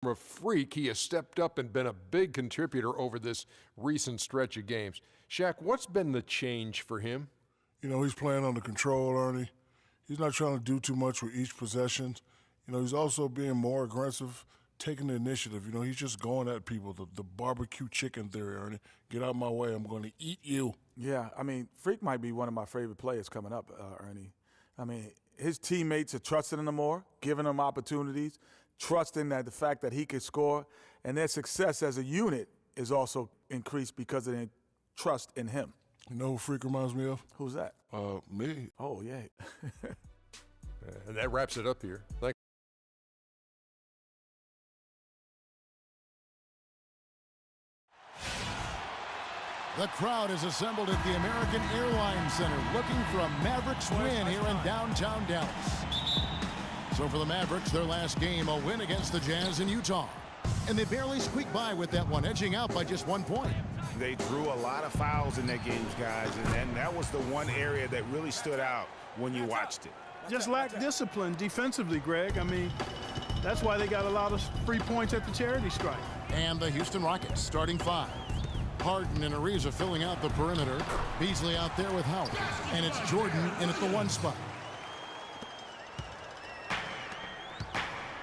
From a freak, he has stepped up and been a big contributor over this recent stretch of games. Shaq, what's been the change for him? You know, he's playing under control, Ernie. He's not trying to do too much with each possession. You know, he's also being more aggressive, taking the initiative. You know, he's just going at people, the barbecue chicken theory, Ernie. Get out of my way, I'm going to eat you. Yeah, I mean, Freak might be one of my favorite players coming up, Ernie. I mean, his teammates are trusting him more, giving him opportunities, trusting that the fact that he could score, and their success as a unit is also increased because of their trust in him. You know who Freak reminds me of? Who's that? Me. Oh, yeah. And that wraps it up here. Thank The crowd is assembled at the American Airlines Center looking for a Mavericks win here in downtown Dallas. So for the Mavericks, their last game, a win against the Jazz in Utah. And they barely squeaked by with that one, edging out by just 1 point. They drew a lot of fouls in their games, guys, and that was the one area that really stood out when you watched it. Just lacked discipline defensively, Greg. I mean, that's why they got a lot of free points at the charity stripe. And the Houston Rockets starting 5. Harden and Ariza filling out the perimeter. Beasley out there with Howard. And it's Jordan in at the 1 spot.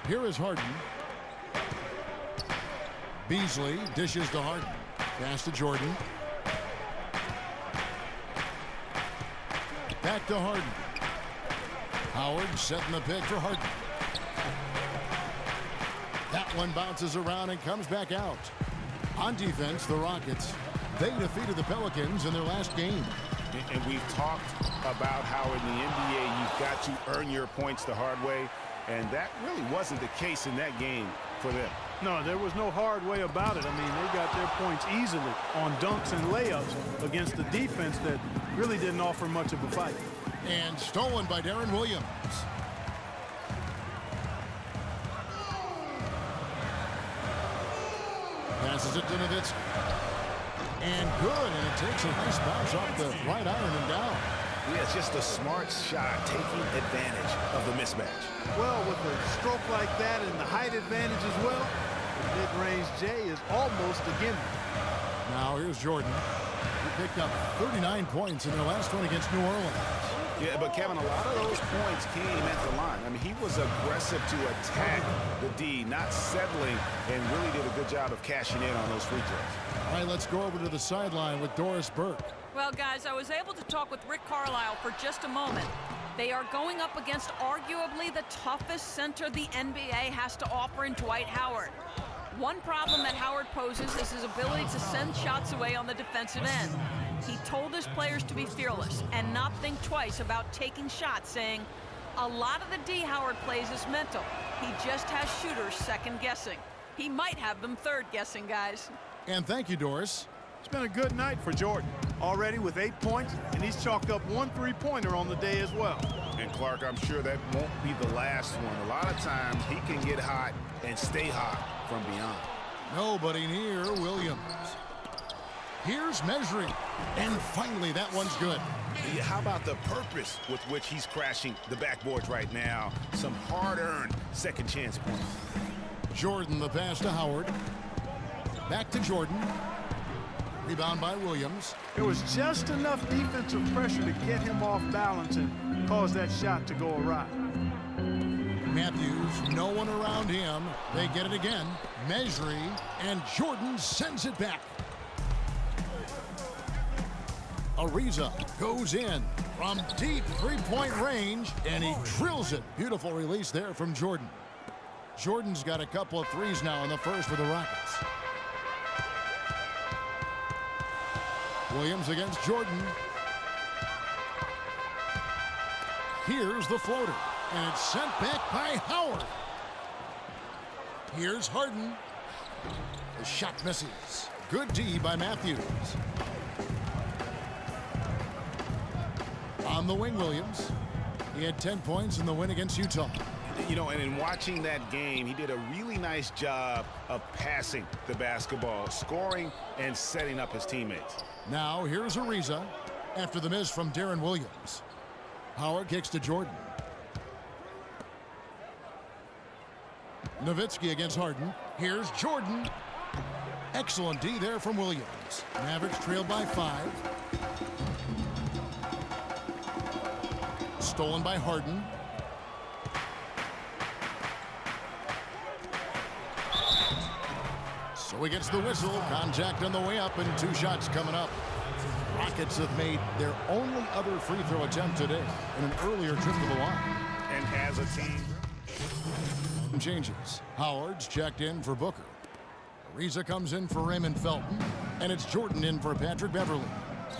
Here is Harden. Beasley dishes to Harden. Pass to Jordan. Back to Harden. Howard setting the pick for Harden. That one bounces around and comes back out. On defense, the Rockets, they defeated the Pelicans in their last game. And we've talked about how in the NBA you've got to earn your points the hard way, and that really wasn't the case in that game for them. No, there was no hard way about it. I mean, they got their points easily on dunks and layups against the defense that really didn't offer much of a fight. And stolen by Darren Williams. Passes it to Nowitzki. And good, and it takes a nice bounce off the right iron and down. Yeah, it's just a smart shot, taking advantage of the mismatch. Well, with a stroke like that and the height advantage as well, the mid-range J is almost a gimme. Now here's Jordan. He picked up 39 points in their last one against New Orleans. Yeah, but Kevin, a lot of those points came at the line. I mean, he was aggressive to attack the D, not settling, and really did a good job of cashing in on those free throws. All right, let's go over to the sideline with Doris Burke. Well, guys, I was able to talk with Rick Carlisle for just a moment. They are going up against arguably the toughest center the NBA has to offer in Dwight Howard. One problem that Howard poses is his ability to send shots away on the defensive end. He told his players to be fearless and not think twice about taking shots, saying, a lot of the D Howard plays is mental. He just has shooters second-guessing. He might have them third-guessing, guys. And thank you, Doris. It's been a good night for Jordan. Already with 8 points, and he's chalked up 1 3-pointer on the day as well. And Clark, I'm sure that won't be the last one. A lot of times he can get hot and stay hot from beyond. Nobody near Williams. Here's measuring. And finally, that one's good. Yeah, how about the purpose with which he's crashing the backboards right now? Some hard-earned second chance points. Jordan, the pass to Howard. Back to Jordan. Rebound by Williams. There was just enough defensive pressure to get him off balance and cause that shot to go awry. Matthews, no one around him. They get it again. Measuring, and Jordan sends it back. Ariza goes in from deep three-point range, and he drills it. Beautiful release there from Jordan. Jordan's got a couple of threes now in the first for the Rockets. Williams against Jordan. Here's the floater, and it's sent back by Howard. Here's Harden. The shot misses. Good D by Matthews. On the wing, Williams. He had 10 points in the win against Utah. You know, and in watching that game, he did a really nice job of passing the basketball, scoring and setting up his teammates. Now, here's Ariza after the miss from Darren Williams. Howard kicks to Jordan. Nowitzki against Harden. Here's Jordan. Excellent D there from Williams. Mavericks trailed by 5. Stolen by Harden. So he gets the whistle. Contact on the way up and 2 shots coming up. Rockets have made their only other free throw attempt today in an earlier trip to the line. And as a team, Changes. Howard's checked in for Booker. Ariza comes in for Raymond Felton. And it's Jordan in for Patrick Beverly.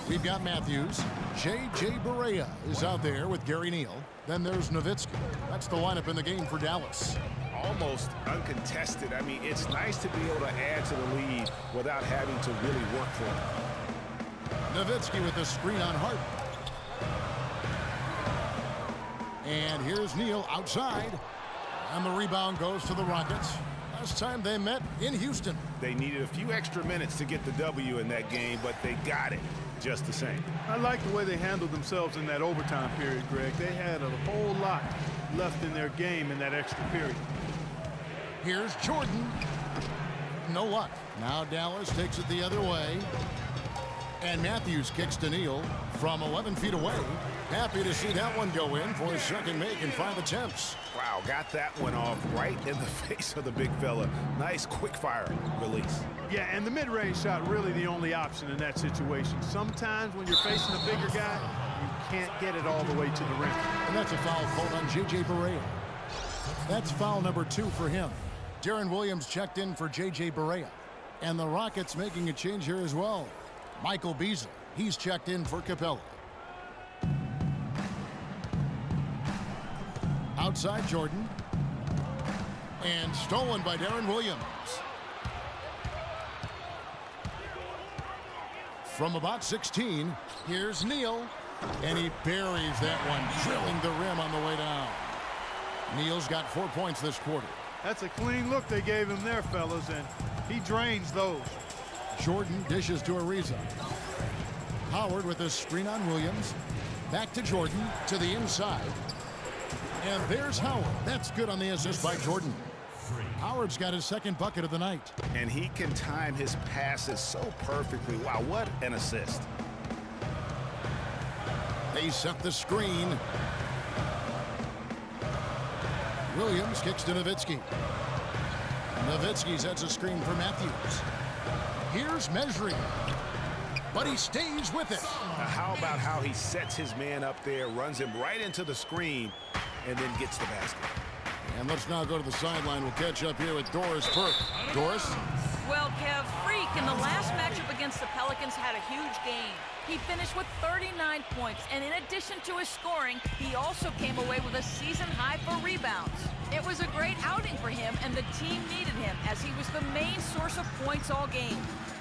We've got Matthews. J.J. Barea is out there with Gary Neal. Then there's Nowitzki. That's the lineup in the game for Dallas. almost uncontested. I mean, it's nice to be able to add to the lead without having to really work for it. Nowitzki with the screen on Harden. And here's Neal outside. And the rebound goes to the Rockets. Last time they met in Houston. They needed a few extra minutes to get the W in that game, but they got it just the same. I like the way they handled themselves in that overtime period, Greg. They had a whole lot left in their game in that extra period. Here's Jordan. No luck. Now Dallas takes it the other way. And Matthews kicks to Neal from 11 feet away. Happy to see that one go in for his second make in 5 attempts. Wow, got that one off right in the face of the big fella. Nice quick fire release. Yeah, and the mid-range shot really the only option in that situation. Sometimes when you're facing a bigger guy, you can't get it all the way to the rim. And that's a foul called on J.J. Barea. That's foul number 2 for him. Darren Williams checked in for J.J. Barea. And the Rockets making a change here as well. Michael Beasley, he's checked in for Capella. Outside Jordan. And stolen by Darren Williams. From about 16, here's Neal. And he buries that one, drilling the rim on the way down. Neal's got 4 points this quarter. That's a clean look they gave him there, fellas, and he drains those. Jordan dishes to Ariza. Howard with a screen on Williams. Back to Jordan, to the inside. And there's Howard. That's good on the assist by Jordan. Howard's got his second bucket of the night. And he can time his passes so perfectly. Wow, what an assist. They set the screen. Williams kicks to Nowitzki. Nowitzki sets a screen for Matthews. Here's measuring. But he stays with it. Now, how about how he sets his man up there, runs him right into the screen, and then gets the basket. And let's now go to the sideline. We'll catch up here with Doris Burke. Doris? Well, Kev, Freak in the last matchup against the Pelicans had a huge game. He finished with 39 points, and in addition to his scoring, he also came away with a season high for rebounds. It was a great outing for him, and the team needed him as he was the main source of points all game.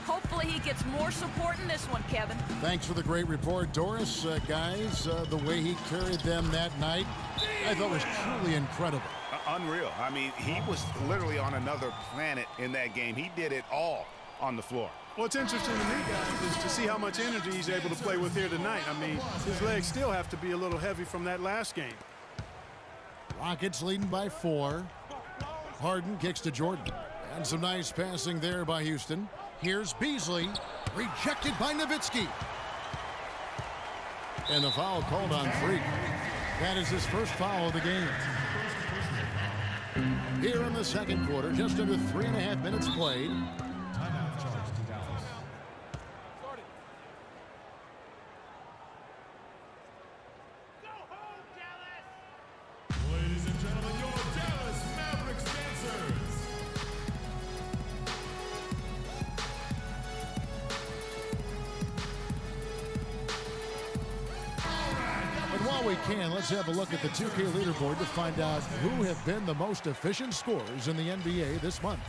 Hopefully he gets more support in this one, Kevin. Thanks for the great report, Doris. Guys, the way he carried them that night, I thought was truly incredible. Unreal. I mean, he was literally on another planet in that game. He did it all on the floor. What's interesting to me, guys, is to see how much energy he's able to play with here tonight. I mean, his legs still have to be a little heavy from that last game. Rockets leading by 4. Harden kicks to Jordan. And some nice passing there by Houston. Here's Beasley, rejected by Nowitzki. And the foul called on Freak. That is his first foul of the game. Here in the second quarter, just under 3.5 minutes played. Ladies and gentlemen, your Dallas Mavericks dancers. And while we can, let's have a look at the 2K leaderboard to find out who have been the most efficient scorers in the NBA this month.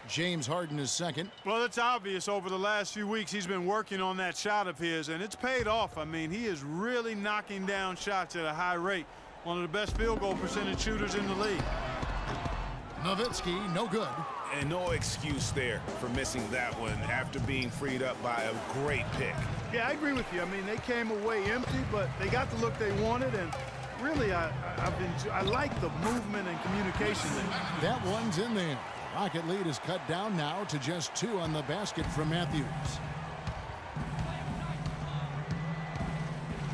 James Harden is second. Well, it's obvious over the last few weeks he's been working on that shot of his, and it's paid off. I mean, he is really knocking down shots at a high rate. One of the best field goal percentage shooters in the league. Nowitzki, no good. And no excuse there for missing that one after being freed up by a great pick. Yeah, I agree with you. I mean, they came away empty, but they got the look they wanted, and really, I like the movement and communication there. That one's in there. Rocket lead is cut down now to just 2 on the basket from Matthews.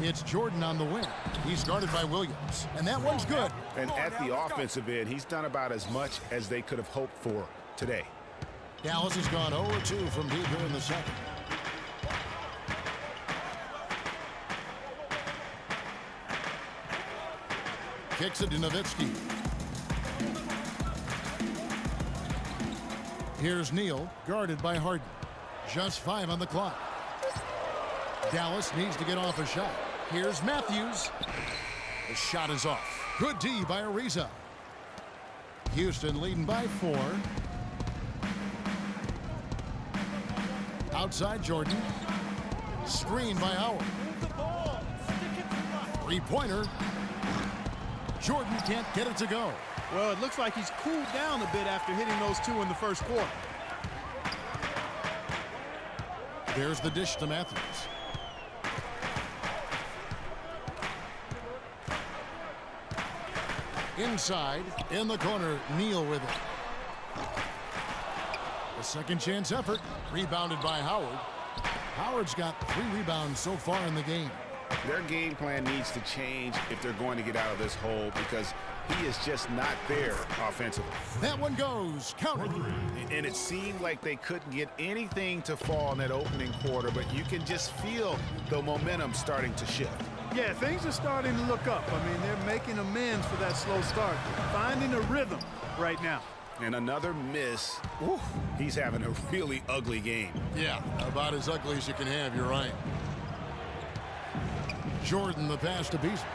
It's Jordan on the wing. He's guarded by Williams, and that one's good. And at the offensive end, he's done about as much as they could have hoped for today. Dallas has gone 0-2 from deep here in the second. Kicks it to Nowitzki. Here's Neal, guarded by Harden. Just 5 on the clock. Dallas needs to get off a shot. Here's Matthews. The shot is off. Good D by Ariza. Houston leading by 4. Outside Jordan. Screen by Howard. Three-pointer. Jordan can't get it to go. Well, it looks like he's cooled down a bit after hitting those 2 in the first quarter. There's the dish to Matthews. Inside, in the corner, Neal with it. A second chance effort, rebounded by Howard. Howard's got 3 rebounds so far in the game. Their game plan needs to change if they're going to get out of this hole because he is just not there offensively. That one goes, counted. And it seemed like they couldn't get anything to fall in that opening quarter, but you can just feel the momentum starting to shift. Yeah, things are starting to look up. I mean, they're making amends for that slow start. Finding a rhythm right now. And another miss. Whew, he's having a really ugly game. Yeah, about as ugly as you can have, you're right. Jordan the pass to Beasley.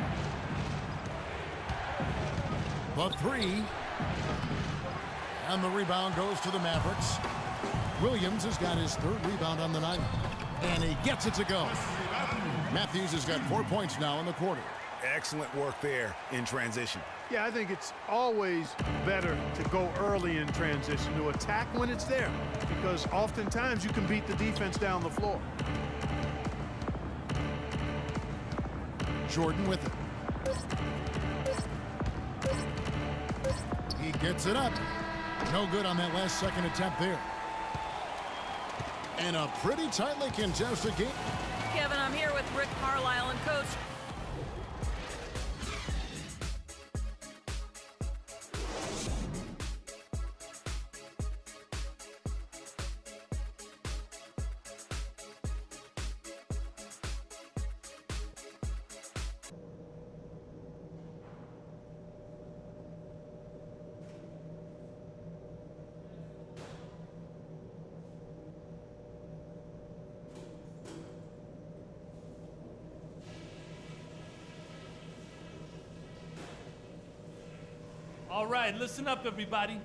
The 3. And the rebound goes to the Mavericks. Williams has got his 3rd rebound on the night. And he gets it to go. Matthews has got 4 points now in the quarter. Excellent work there in transition. Yeah, I think it's always better to go early in transition, to attack when it's there, because oftentimes you can beat the defense down the floor. Jordan with it. He gets it up. No good on that last second attempt there. And a pretty tightly contested game. Kevin, I'm here with Rick Carlisle and Coach. All right, listen up, everybody.